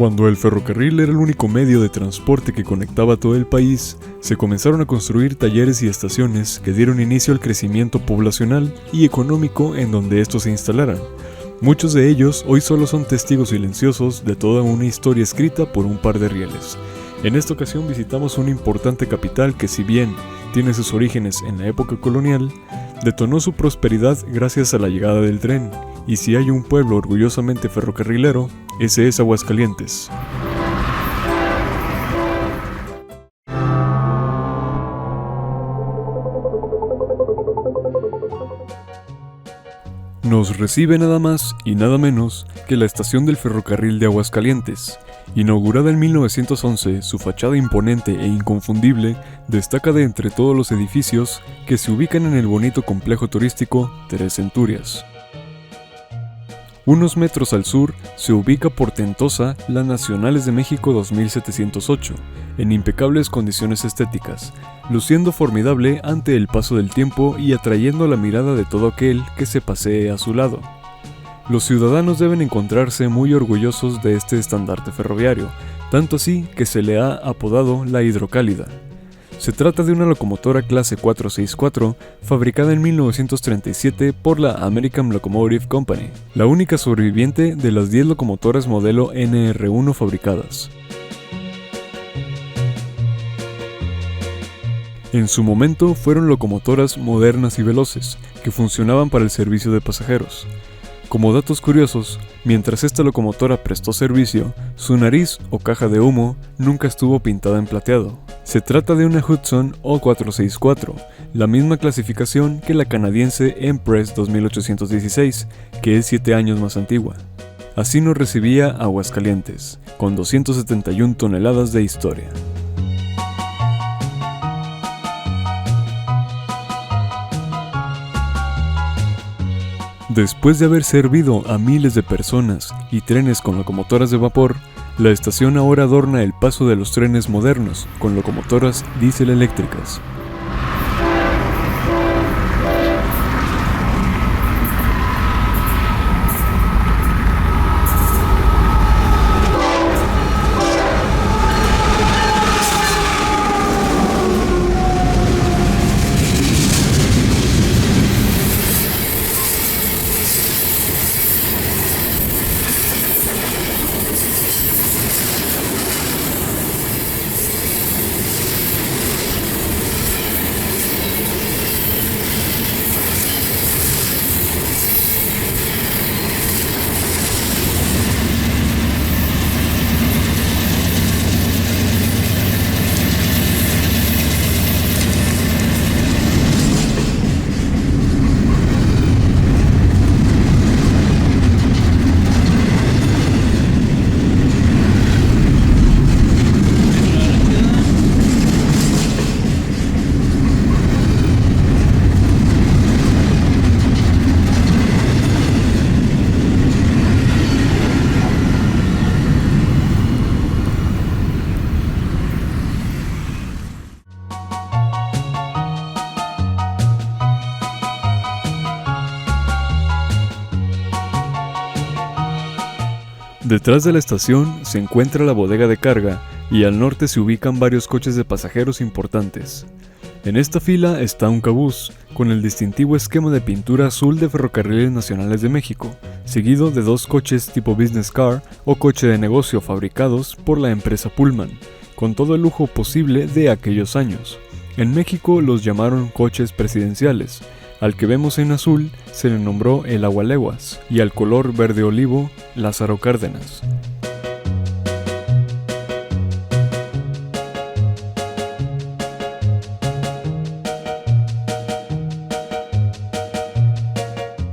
Cuando el ferrocarril era el único medio de transporte que conectaba todo el país, se comenzaron a construir talleres y estaciones que dieron inicio al crecimiento poblacional y económico en donde estos se instalaran. Muchos de ellos hoy solo son testigos silenciosos de toda una historia escrita por un par de rieles. En esta ocasión visitamos una importante capital que, si bien tiene sus orígenes en la época colonial, detonó su prosperidad gracias a la llegada del tren, y si hay un pueblo orgullosamente ferrocarrilero, ese es Aguascalientes. Nos recibe nada más y nada menos que la estación del ferrocarril de Aguascalientes. Inaugurada en 1911, su fachada imponente e inconfundible destaca de entre todos los edificios que se ubican en el bonito complejo turístico Tres Centurias. Unos metros al sur se ubica portentosa la Nacionales de México 2708, en impecables condiciones estéticas, luciendo formidable ante el paso del tiempo y atrayendo la mirada de todo aquel que se pasee a su lado. Los ciudadanos deben encontrarse muy orgullosos de este estandarte ferroviario, tanto así que se le ha apodado la Hidrocálida. Se trata de una locomotora clase 464 fabricada en 1937 por la American Locomotive Company, la única sobreviviente de las 10 locomotoras modelo NR1 fabricadas. En su momento fueron locomotoras modernas y veloces, que funcionaban para el servicio de pasajeros. Como datos curiosos, mientras esta locomotora prestó servicio, su nariz o caja de humo nunca estuvo pintada en plateado. Se trata de una Hudson O464, la misma clasificación que la canadiense Empress 2816, que es 7 años más antigua. Así nos recibía Aguascalientes, con 271 toneladas de historia. Después de haber servido a miles de personas y trenes con locomotoras de vapor, la estación ahora adorna el paso de los trenes modernos con locomotoras diésel eléctricas. Detrás de la estación se encuentra la bodega de carga y al norte se ubican varios coches de pasajeros importantes. En esta fila está un cabús, con el distintivo esquema de pintura azul de Ferrocarriles Nacionales de México, seguido de 2 coches tipo business car o coche de negocio fabricados por la empresa Pullman, con todo el lujo posible de aquellos años. En México los llamaron coches presidenciales. Al que vemos en azul se le nombró el Agualeguas y al color verde olivo, Lázaro Cárdenas.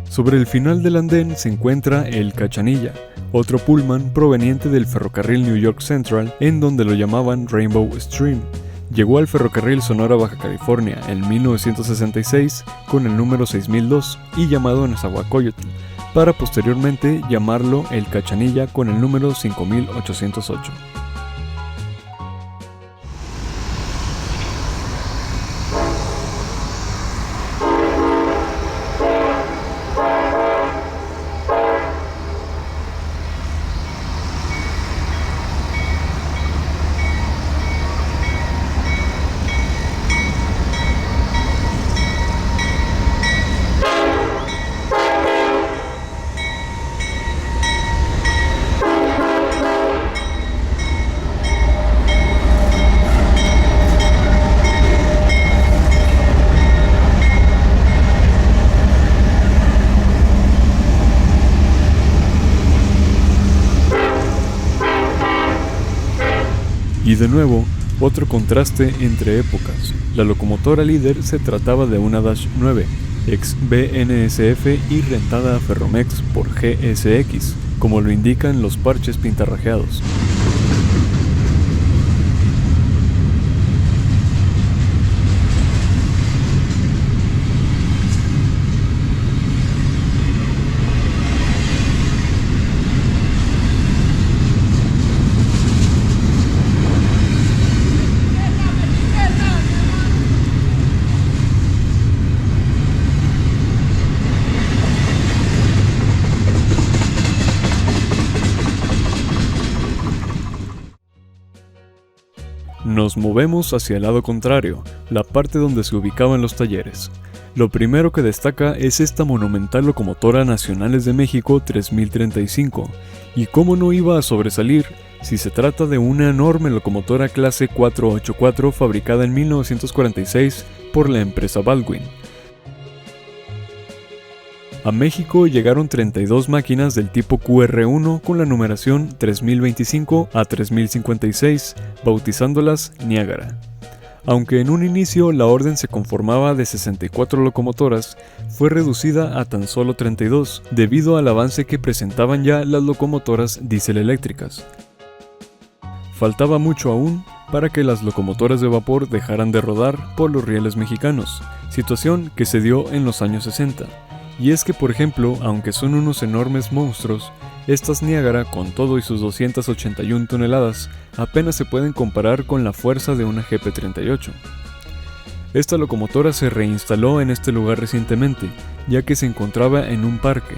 Sobre el final del andén se encuentra el Cachanilla, otro Pullman proveniente del ferrocarril New York Central, en donde lo llamaban Rainbow Stream. Llegó al ferrocarril Sonora Baja California en 1966 con el número 6002 y llamado Nezahualcóyotl, para posteriormente llamarlo el Cachanilla con el número 5808. Y de nuevo, otro contraste entre épocas. La locomotora líder se trataba de una Dash 9, ex BNSF y rentada a Ferromex por GSX, como lo indican los parches pintarrajeados. Nos movemos hacia el lado contrario, la parte donde se ubicaban los talleres. Lo primero que destaca es esta monumental locomotora Nacionales de México 3035, y cómo no iba a sobresalir si se trata de una enorme locomotora clase 484 fabricada en 1946 por la empresa Baldwin. A México llegaron 32 máquinas del tipo QR1 con la numeración 3025 a 3056, bautizándolas Niágara. Aunque en un inicio la orden se conformaba de 64 locomotoras, fue reducida a tan solo 32, debido al avance que presentaban ya las locomotoras diésel eléctricas. Faltaba mucho aún para que las locomotoras de vapor dejaran de rodar por los rieles mexicanos, situación que se dio en los años 60. Y es que, por ejemplo, aunque son unos enormes monstruos, estas Niágara, con todo y sus 281 toneladas, apenas se pueden comparar con la fuerza de una GP38. Esta locomotora se reinstaló en este lugar recientemente, ya que se encontraba en un parque.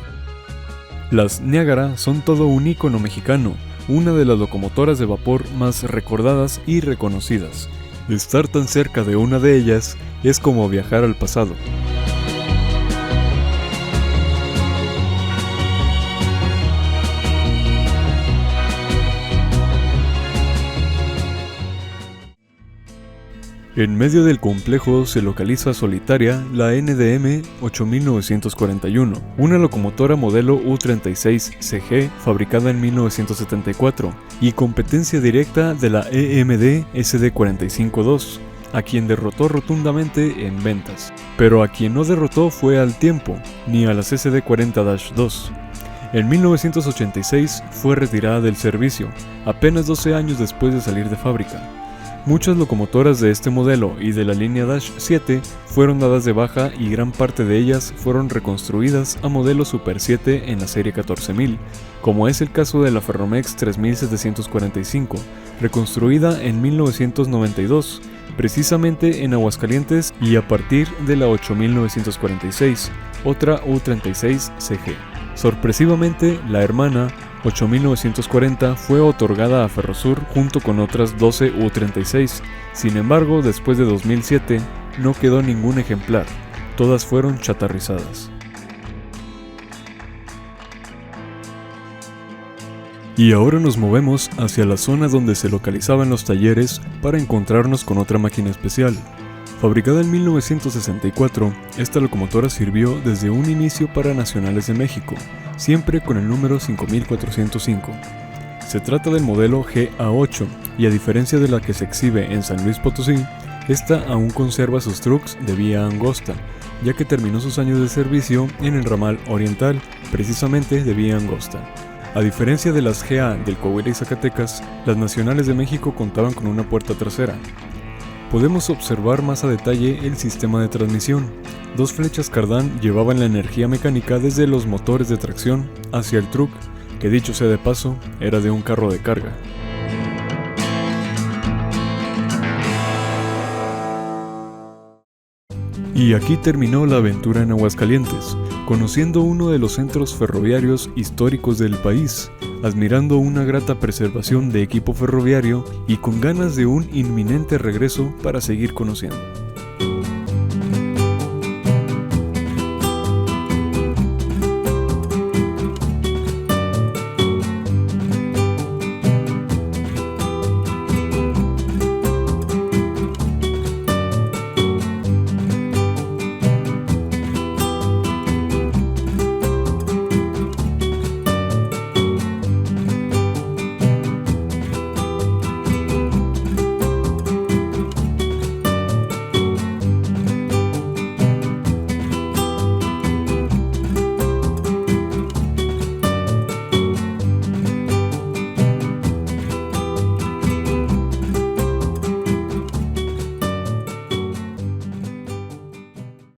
Las Niágara son todo un ícono mexicano, una de las locomotoras de vapor más recordadas y reconocidas. Estar tan cerca de una de ellas es como viajar al pasado. En medio del complejo se localiza solitaria la NDM 8941, una locomotora modelo U36CG fabricada en 1974 y competencia directa de la EMD SD452, a quien derrotó rotundamente en ventas. Pero a quien no derrotó fue al tiempo, ni a las SD40-2. En 1986 fue retirada del servicio, apenas 12 años después de salir de fábrica. Muchas locomotoras de este modelo y de la línea Dash 7 fueron dadas de baja y gran parte de ellas fueron reconstruidas a modelo Super 7 en la serie 14000, como es el caso de la Ferromex 3745, reconstruida en 1992, precisamente en Aguascalientes, y a partir de la 8946, otra U36CG. Sorpresivamente, la hermana 8940 fue otorgada a Ferrosur junto con otras 12 U36, sin embargo después de 2007 no quedó ningún ejemplar, todas fueron chatarrizadas. Y ahora nos movemos hacia la zona donde se localizaban los talleres para encontrarnos con otra máquina especial. Fabricada en 1964, esta locomotora sirvió desde un inicio para Nacionales de México, siempre con el número 5405. Se trata del modelo GA8 y a diferencia de la que se exhibe en San Luis Potosí, esta aún conserva sus trucks de vía angosta, ya que terminó sus años de servicio en el ramal oriental, precisamente de vía angosta. A diferencia de las GA del Coahuila y Zacatecas, las Nacionales de México contaban con una puerta trasera. Podemos observar más a detalle el sistema de transmisión. Dos flechas cardán llevaban la energía mecánica desde los motores de tracción hacia el truck, que dicho sea de paso, era de un carro de carga. Y aquí terminó la aventura en Aguascalientes, conociendo uno de los centros ferroviarios históricos del país, admirando una grata preservación de equipo ferroviario y con ganas de un inminente regreso para seguir conociendo.